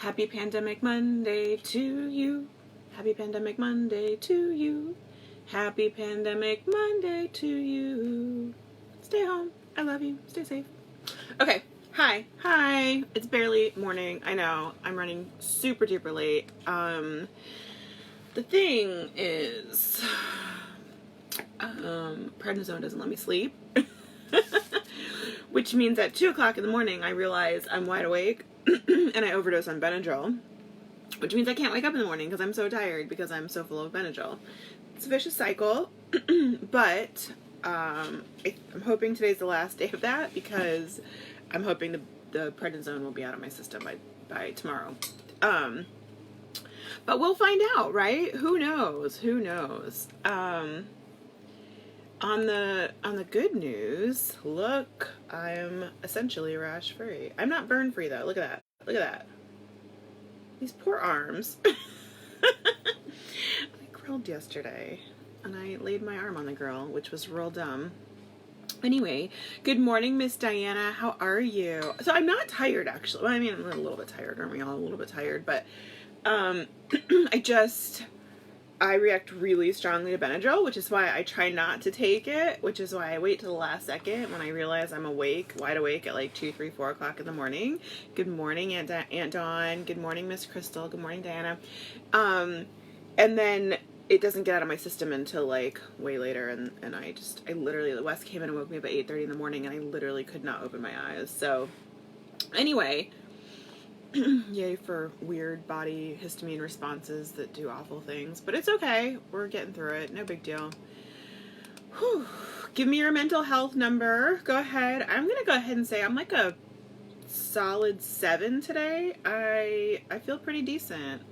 Happy Pandemic Monday to you. Happy Pandemic Monday to you. Happy Pandemic Monday to you. Stay home. I love you. Stay safe. Okay. Hi. It's barely morning. I know. I'm running super duper late. The thing is, prednisone doesn't let me sleep. Which means at 2 o'clock in the morning, I realize I'm wide awake and I overdose on Benadryl. Which means I can't wake up in the morning because I'm so tired because I'm so full of Benadryl. It's a vicious cycle, but I'm hoping today's the last day of that because I'm hoping the prednisone will be out of my system by tomorrow. But we'll find out, right? Who knows? On the good news, look, I'm essentially rash free. I'm not burn free though. Look at that. These poor arms. I grilled yesterday and I laid my arm on the grill, which was real dumb. Anyway, good morning, Miss Diana. How are you? So I'm not tired actually. Well, I mean, I'm a little bit tired. Aren't we all a little bit tired? But I react really strongly to Benadryl, which is why I try not to take it, which is why I wait till the last second when I realize I'm wide awake at like 2, 3, 4 o'clock in the morning. Good morning, Aunt Dawn. Good morning, Miss Crystal. Good morning, Diana. And then it doesn't get out of my system until like way later, and I literally, Wes came in and woke me up at 8:30 in the morning, and I literally could not open my eyes. So anyway, yay for weird body histamine responses that do awful things. But it's okay. We're getting through it. No big deal. Whew. Give me your mental health number. Go ahead. I'm going to go ahead and say I'm like a solid 7 today. I feel pretty decent.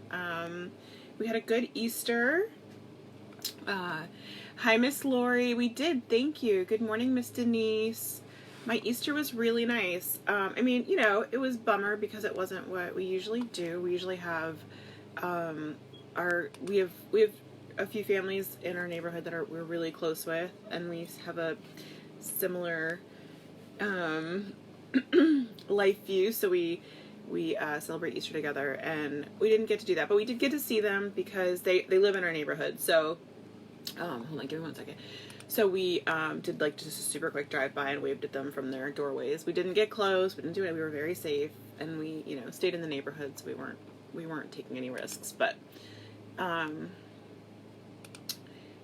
We had a good Easter. Hi, Miss Lori. We did. Thank you. Good morning, Miss Denise. My Easter was really nice. I mean, you know, it was bummer because it wasn't what we usually do. We usually have we have a few families in our neighborhood that we're really close with, and we have a similar life view. So we celebrate Easter together, and we didn't get to do that, but we did get to see them because they live in our neighborhood. So hold on, give me 1 second. So we did like just a super quick drive-by and waved at them from their doorways. We didn't get close. We didn't do it. We were very safe, and we, you know, stayed in the neighborhood, so we weren't taking any risks. But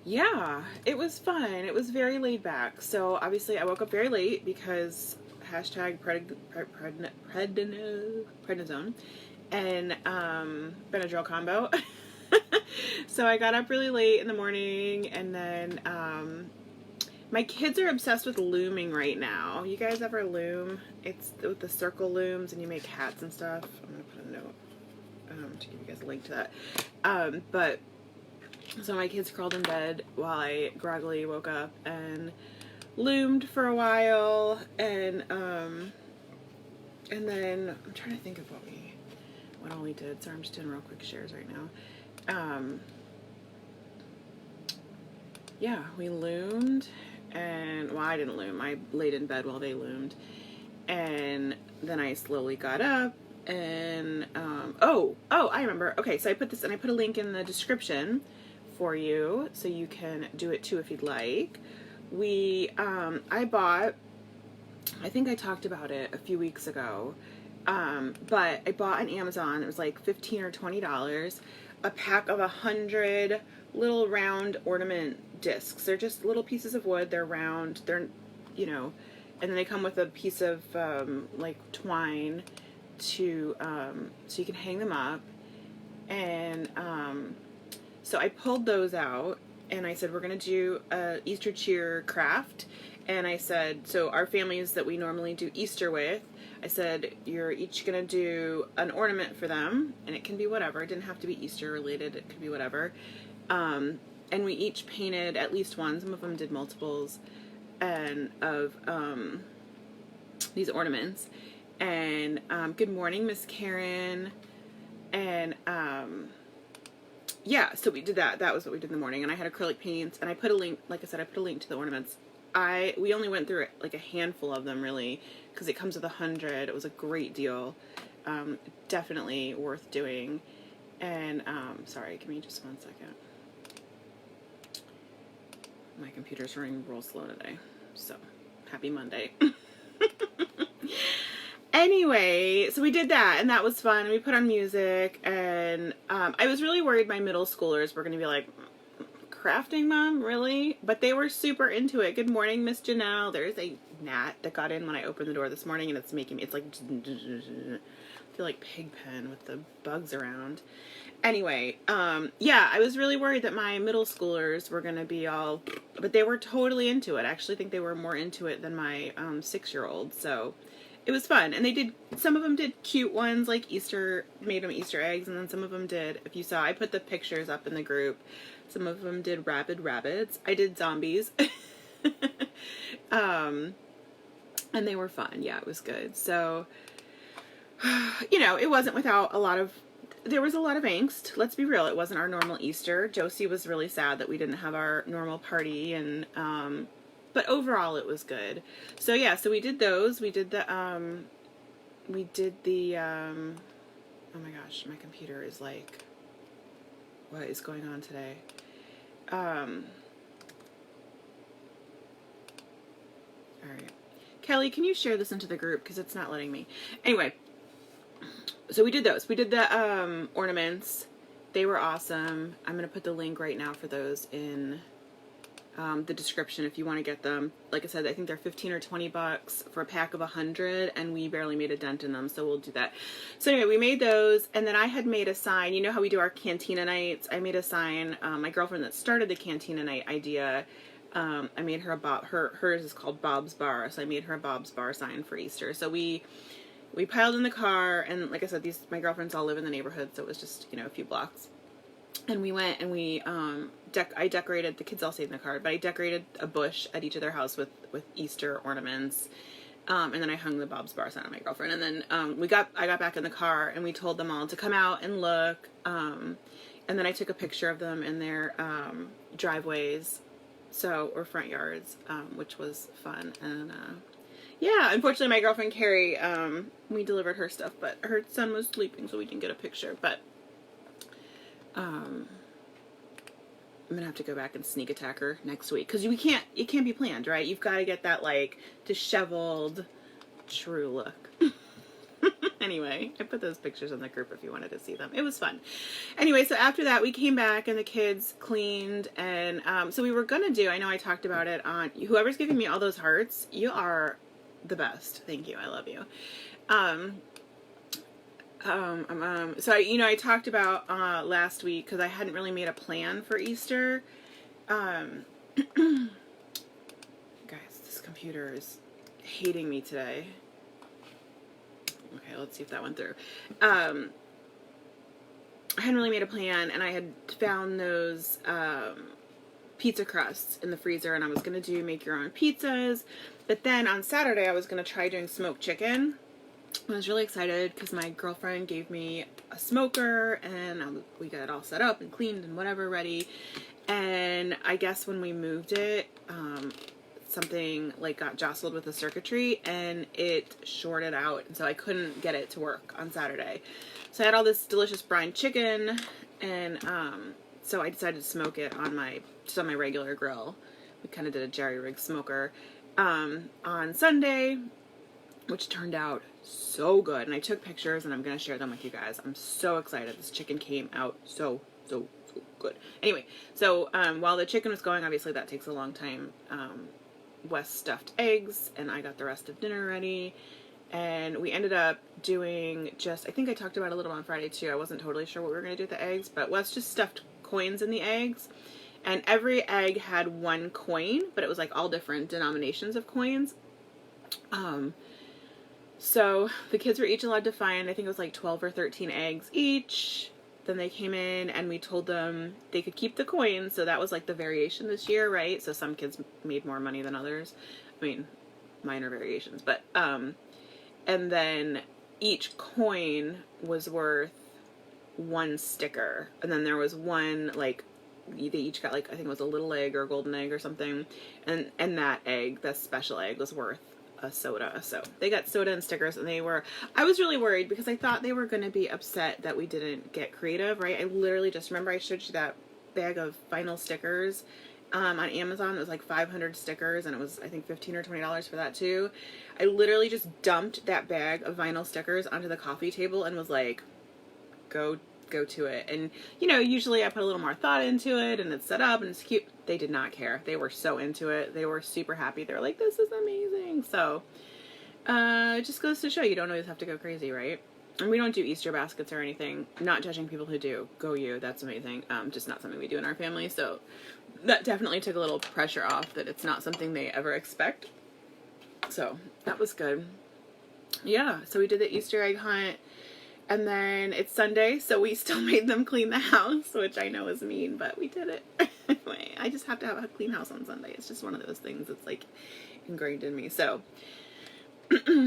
yeah, it was fun. It was very laid back. So obviously, I woke up very late because hashtag prednisone and Benadryl combo. So I got up really late in the morning, and then my kids are obsessed with looming right now. You guys ever loom? It's with the circle looms, and you make hats and stuff. I'm going to put a note to give you guys a link to that. But so my kids crawled in bed while I groggily woke up and loomed for a while, and then I'm trying to think of what all we did. So I'm just doing real quick shares right now. Yeah, we loomed, and well, I didn't loom. I laid in bed while they loomed, and then I slowly got up, and I remember. Okay, so I put a link in the description for you, so you can do it too if you'd like. I think I talked about it a few weeks ago, but I bought on Amazon. It was like $15 or $20. A pack of 100 little round ornament discs. They're just little pieces of wood. They're round. They're, you know, and then they come with a piece of like twine to so you can hang them up. And so I pulled those out, and I said we're gonna do a Easter cheer craft. And I said, so our families that we normally do Easter with, I said, you're each going to do an ornament for them, and it can be whatever. It didn't have to be Easter related. It could be whatever. And we each painted at least one. Some of them did multiples and of these ornaments. And good morning, Miss Karen. And yeah, so we did that. That was what we did in the morning. And I had acrylic paints, and I put a link, like I said, I put a link to the ornaments. We only went through like a handful of them, really, because it comes with 100. It was a great deal. definitely worth doing. And sorry, give me just 1 second. My computer's running real slow today, so happy Monday. Anyway, so we did that, and that was fun. We put on music, and I was really worried my middle schoolers were going to be like, crafting, Mom? Really? But they were super into it. Good morning, Miss Janelle. There's a gnat that got in when I opened the door this morning, and it's making me, it's like, I feel like Pigpen with the bugs around. Anyway, yeah, I was really worried that my middle schoolers were going to be all, but they were totally into it. I actually think they were more into it than my 6-year-old, so it was fun. And they did, some of them did cute ones, like made them Easter eggs, and then some of them did, if you saw, I put the pictures up in the group. Some of them did rabid rabbits. I did zombies. And they were fun. Yeah, it was good. So, you know, it wasn't without there was a lot of angst. Let's be real. It wasn't our normal Easter. Josie was really sad that we didn't have our normal party, and, but overall it was good. So yeah, so we did those. We did the, oh my gosh, my computer is like, what is going on today? All right. Kelly, can you share this into the group? Because it's not letting me. Anyway, so we did those. We did the ornaments. They were awesome. I'm going to put the link right now for those in the description if you want to get them. Like I said, I think they're 15 or 20 bucks for a pack of 100, and we barely made a dent in them, so we'll do that. So anyway, we made those, and then I had made a sign. You know how we do our cantina nights? I made a sign. My girlfriend that started the cantina night idea, I made her hers is called Bob's Bar, so I made her a Bob's Bar sign for Easter. So we piled in the car, and like I said, my girlfriends all live in the neighborhood, so it was just, you know, a few blocks. And we went and we, I decorated, the kids all stayed in the car, but I decorated a bush at each of their house with Easter ornaments. And then I hung the Bob's Bar sign on my girlfriend. And then, I got back in the car and we told them all to come out and look. And then I took a picture of them in their, driveways, or front yards, which was fun. And, yeah, unfortunately my girlfriend Carrie, we delivered her stuff, but her son was sleeping, so we didn't get a picture, but I'm gonna have to go back and sneak attack her next week, because it can't be planned, right? You've got to get that like disheveled true look. Anyway, I put those pictures in the group if you wanted to see them. It was fun. Anyway, so after that we came back and the kids cleaned, and so we were gonna do, I know I talked about it on, whoever's giving me all those hearts, you are the best. Thank you. I love you. So I talked about last week, because I hadn't really made a plan for Easter. Guys, this computer is hating me today. Okay, let's see if that went through. I hadn't really made a plan, and I had found those pizza crusts in the freezer, and I was going to make your own pizzas. But then on Saturday, I was going to try doing smoked chicken. I was really excited because my girlfriend gave me a smoker, and we got it all set up and cleaned and whatever ready. And I guess when we moved it, something like got jostled with the circuitry and it shorted out, and so I couldn't get it to work on Saturday. So I had all this delicious brine chicken, and so I decided to smoke it on my regular grill. We kind of did a jerry-rig smoker on Sunday, which turned out so good. And I took pictures, and I'm going to share them with you guys. I'm so excited. This chicken came out so good. Anyway, so while the chicken was going, obviously that takes a long time. Wes stuffed eggs, and I got the rest of dinner ready. And we ended up doing I think I talked about it a little on Friday too. I wasn't totally sure what we were going to do with the eggs, but Wes just stuffed coins in the eggs. And every egg had one coin, but it was like all different denominations of coins. So the kids were each allowed to find, I think it was like 12 or 13 eggs each. Then they came in and we told them they could keep the coins. So that was like the variation this year, right? So some kids made more money than others. I mean, minor variations, but, and then each coin was worth one sticker. And then there was one, like, they each got like, I think it was a little egg or a golden egg or something. And that egg, that special egg, was worth a soda. So they got soda and stickers, and I was really worried because I thought they were going to be upset that we didn't get creative, right? I literally just remember I showed you that bag of vinyl stickers on Amazon. It was like 500 stickers, and it was, I think, $15 or $20 for that too. I literally just dumped that bag of vinyl stickers onto the coffee table and was like, go to it. And usually I put a little more thought into it, and it's set up and it's cute. They did not care. They were so into it. They were super happy. They were like, this is amazing. So it just goes to show you don't always have to go crazy, right? And we don't do Easter baskets or anything. Not judging people who do. Go you. That's amazing. Just not something we do in our family. So that definitely took a little pressure off that it's not something they ever expect. So that was good. Yeah, so we did the Easter egg hunt, and then it's Sunday, so we still made them clean the house, which I know is mean, but we did it. Anyway, I just have to have a clean house on Sunday. It's just one of those things that's like ingrained in me. So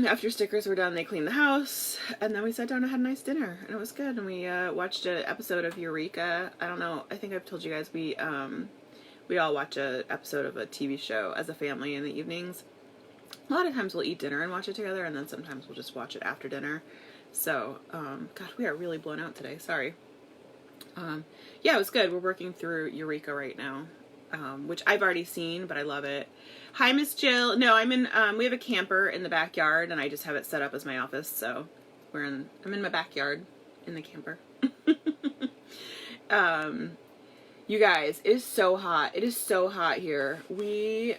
after stickers were done, they cleaned the house, and then we sat down and had a nice dinner, and it was good. And we watched an episode of Eureka. I don't know, I think I've told you guys we all watch an episode of a TV show as a family in the evenings. A lot of times we'll eat dinner and watch it together, and then sometimes we'll just watch it after dinner. So, God, we are really blown out today. Sorry. Yeah, it was good. We're working through Eureka right now, which I've already seen, but I love it. Hi, Miss Jill. No, we have a camper in the backyard, and I just have it set up as my office, so I'm in my backyard in the camper. You guys, it is so hot. It is so hot here. We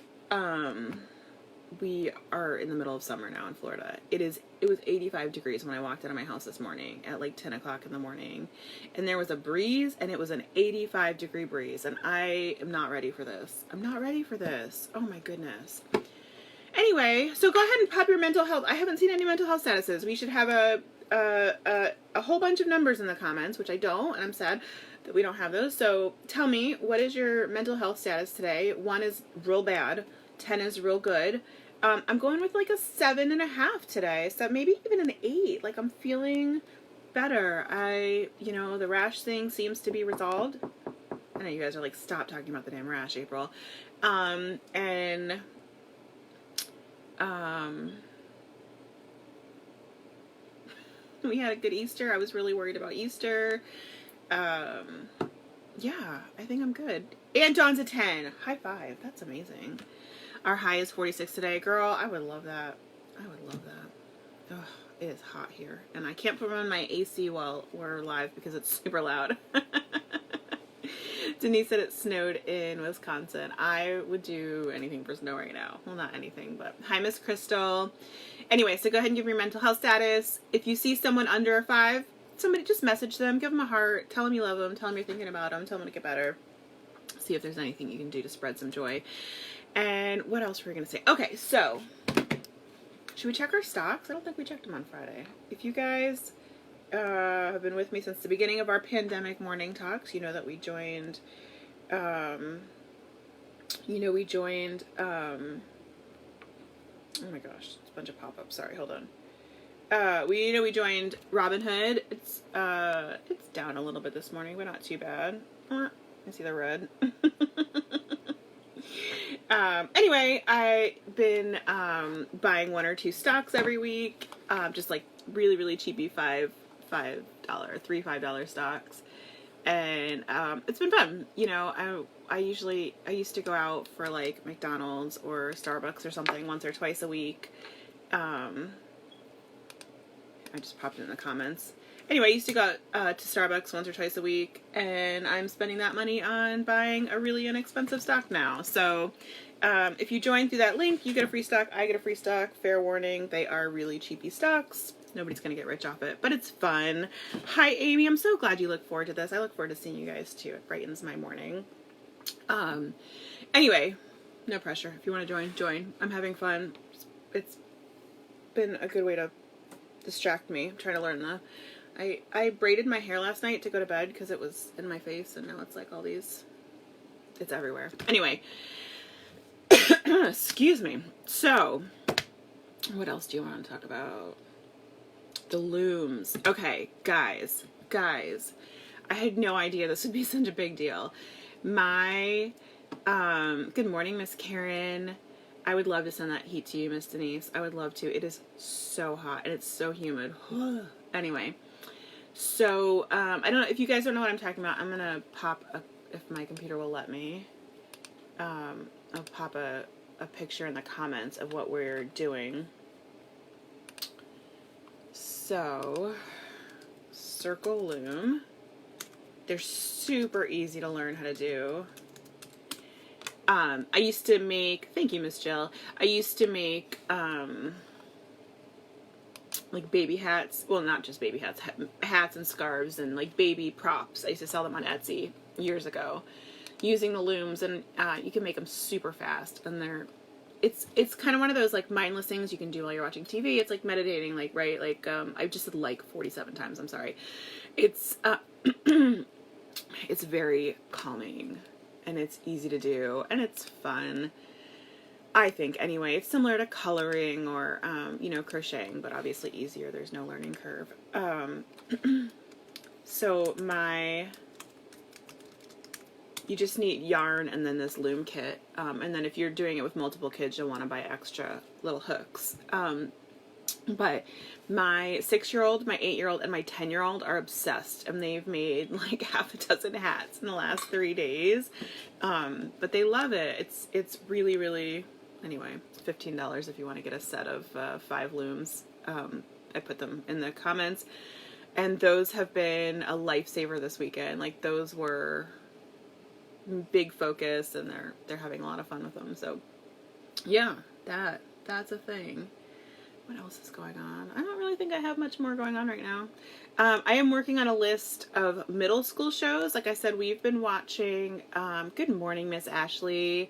are in the middle of summer now in Florida. It was 85 degrees when I walked out of my house this morning at like 10 o'clock in the morning. And there was a breeze, and it was an 85 degree breeze. And I am not ready for this. I'm not ready for this. Oh my goodness. Anyway, so go ahead and pop your mental health. I haven't seen any mental health statuses. We should have a whole bunch of numbers in the comments, which I don't, and I'm sad that we don't have those. So tell me, what is your mental health status today? 1 is real bad. 10 is real good. I'm going with like a 7.5 today, so maybe even an 8. Like, I'm feeling better. The rash thing seems to be resolved. I know you guys are like, stop talking about the damn rash, April. We had a good Easter. I was really worried about Easter. Yeah, I think I'm good. And Dawn's a 10. High five. That's amazing. Our high is 46 today. Girl, I would love that. I would love that. Ugh, it is hot here. And I can't put on my AC while we're live because it's super loud. Denise said it snowed in Wisconsin. I would do anything for snow right now. Well, not anything, but hi, Miss Crystal. Anyway, so go ahead and give your mental health status. If you see someone under a 5, somebody just message them, give them a heart, tell them you love them, tell them you're thinking about them, tell them to get better. See if there's anything you can do to spread some joy. And what else were we going to say? Okay, so should we check our stocks? I don't think we checked them on Friday. If you guys have been with me since the beginning of our pandemic morning talks, you know that we joined, oh my gosh, it's a bunch of pop-ups. Sorry, hold on. We joined Robinhood. It's down a little bit this morning, but not too bad. I see the red. Anyway, I've been buying 1 or 2 stocks every week, just like really, really cheapy $5 stocks, and it's been fun. I used to go out for like McDonald's or Starbucks or something once or twice a week. I just popped it in the comments. Anyway, I used to go to Starbucks once or twice a week, and I'm spending that money on buying a really inexpensive stock now. So if you join through that link, you get a free stock, I get a free stock. Fair warning, they are really cheapy stocks. Nobody's going to get rich off it, but it's fun. Hi, Amy. I'm so glad you look forward to this. I look forward to seeing you guys, too. It brightens my morning. Anyway, no pressure. If you want to join. I'm having fun. It's been a good way to distract me. I'm trying to learn I braided my hair last night to go to bed because it was in my face, and now it's like all these, it's everywhere. Anyway, excuse me. So, what else do you want to talk about? The looms. Okay, guys, I had no idea this would be such a big deal. Good morning, Miss Karen. I would love to send that heat to you, Miss Denise. I would love to. It is so hot and it's so humid. Anyway, so I don't know if you guys don't know what I'm talking about. I'm gonna pop if my computer will let me. I'll pop a picture in the comments of what we're doing. So, circle loom. They're super easy to learn how to do. I used to make, thank you, Miss Jill. I used to make, like baby hats. Well, not just baby hats, hats and scarves and like baby props. I used to sell them on Etsy years ago using the looms, and you can make them super fast, and it's kind of one of those like mindless things you can do while you're watching TV. It's like meditating, like, right? Like, I just said like 47 times. I'm sorry. It's, it's very calming. And it's easy to do, and it's fun, I think, anyway. It's similar to coloring or, you know, crocheting, but obviously easier. There's no learning curve. So you just need yarn and then this loom kit. And then if you're doing it with multiple kids, you'll want to buy extra little hooks. But my 6-year-old, my 8-year-old, and my 10-year-old are obsessed, and they've made like half a dozen hats in the last 3 days. But they love it. It's really, really, anyway, $15 if you want to get a set of 5 looms. I put them in the comments, and those have been a lifesaver this weekend. Like, those were big focus, and they're having a lot of fun with them. So yeah, that's a thing. What else is going on? I don't really think I have much more going on right now. I am working on a list of middle school shows. Like I said, we've been watching, good morning, Miss Ashley.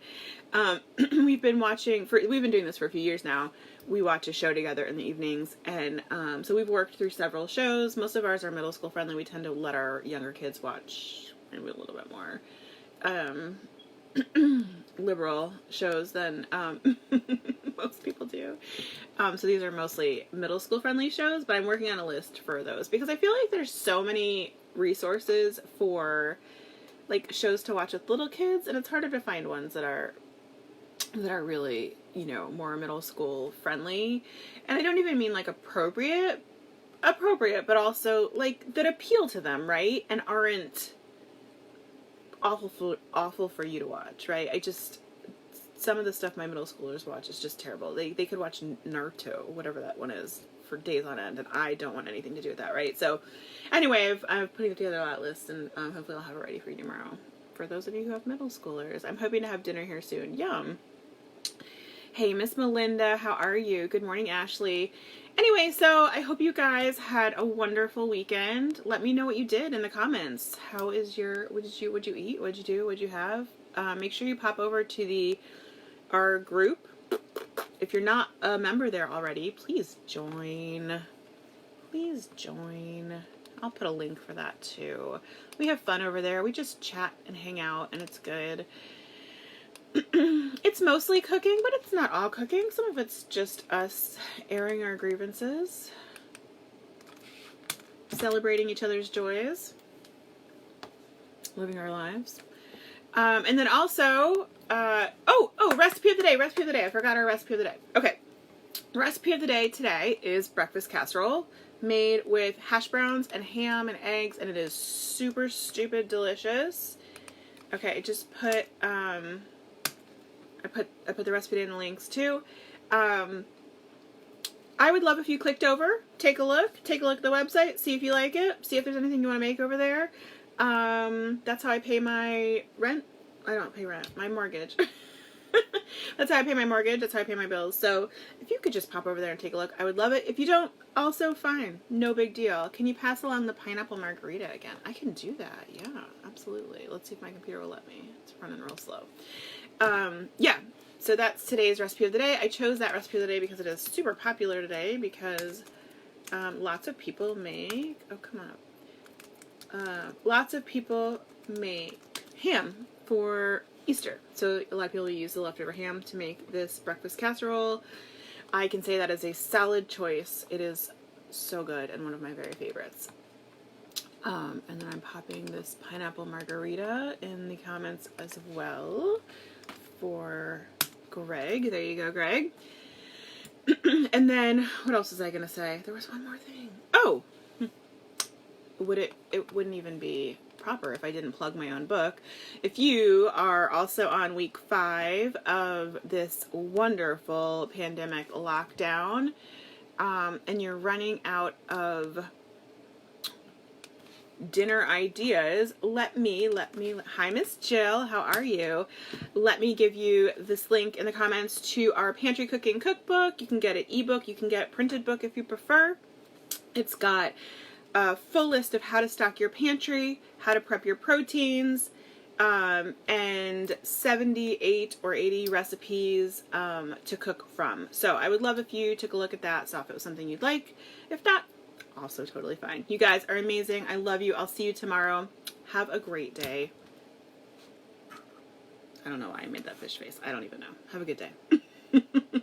We've been doing this for a few years now. We watch a show together in the evenings, and so we've worked through several shows. Most of ours are middle school friendly. We tend to let our younger kids watch maybe a little bit more liberal shows than most people do. So these are mostly middle school friendly shows, but I'm working on a list for those because I feel like there's so many resources for like shows to watch with little kids, and it's harder to find ones that are really, you know, more middle school friendly. And I don't even mean like appropriate, but also like that appeal to them, right? And aren't awful for you to watch, right? Some of the stuff my middle schoolers watch is just terrible. They could watch Naruto, whatever that one is, for days on end, and I don't want anything to do with that, right? So anyway, I'm putting together that list, and hopefully I'll have it ready for you tomorrow. For those of you who have middle schoolers, I'm hoping to have dinner here soon. Yum. Hey, Miss Melinda, how are you? Good morning, Ashley. Anyway, so I hope you guys had a wonderful weekend. Let me know what you did in the comments. How is what'd you eat? What'd you do? What'd you have? Make sure you pop over to our group. If you're not a member there already, please join. Please join. I'll put a link for that too. We have fun over there. We just chat and hang out, and it's good. It's mostly cooking, but it's not all cooking. Some of it's just us airing our grievances, celebrating each other's joys, living our lives. And then also, recipe of the day. I forgot our recipe of the day. Okay. Recipe of the day today is breakfast casserole made with hash browns and ham and eggs, and it is super stupid delicious. Okay, I just put, I put the recipe in the links too. I would love if you clicked over, take a look at the website, see if you like it, see if there's anything you want to make over there. That's how I pay my rent. I don't pay rent, my mortgage. That's how I pay my mortgage. That's how I pay my bills. So if you could just pop over there and take a look, I would love it. If you don't, also fine. No big deal. Can you pass along the pineapple margarita again? I can do that. Yeah, absolutely. Let's see if my computer will let me. It's running real slow. Yeah. So that's today's recipe of the day. I chose that recipe of the day because it is super popular today because lots of people make, lots of people make ham for Easter. So a lot of people use the leftover ham to make this breakfast casserole. I can say that is a solid choice. It is so good and one of my very favorites. And then I'm popping this pineapple margarita in the comments as well for Greg. There you go, Greg. And then, what else was I going to say? There was one more thing. Oh! It wouldn't even be proper if I didn't plug my own book. If you are also on week 5 of this wonderful pandemic lockdown, and you're running out of dinner ideas, let me, hi Miss Jill, how are you? Let me give you this link in the comments to our pantry cooking cookbook. You can get an ebook, you can get a printed book if you prefer. It's got a full list of how to stock your pantry, how to prep your proteins, and 78 or 80 recipes to cook from. So I would love if you took a look at that, saw if it was something you'd like. If not, also totally fine. You guys are amazing. I love you. I'll see you tomorrow. Have a great day. I don't know why I made that fish face. I don't even know. Have a good day.